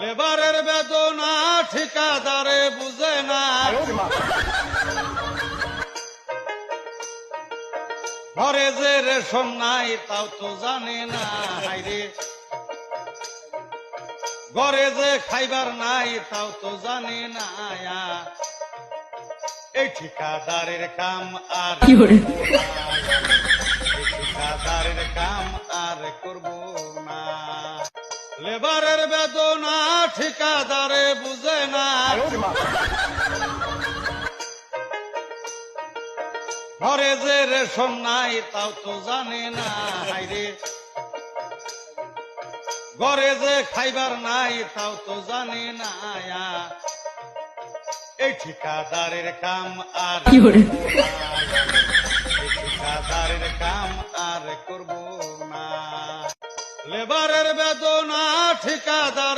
লেবারের বেদনা ঠিকাদারে বুঝে না, ঘরে যে রেশন নাই তাও তো জানে না, হাইরে ঘরে যে খাইবার নাই তাও তো জানে না, এই ঠিকাদারের কাম আর ঠিকাদারের কাম আর করব না। লেবারের বেদনা ঠিকাদারে বুঝে না, ঘরে যে রেশন নাই তাও তো জানে না, হাইরে ঘরে যে খাইবার নাই তাও তো জানে না, এই ঠিকাদারের কাম আর ঠিকাদারের কাম আর করব না। লেবারের বেদনা ঠিকাদার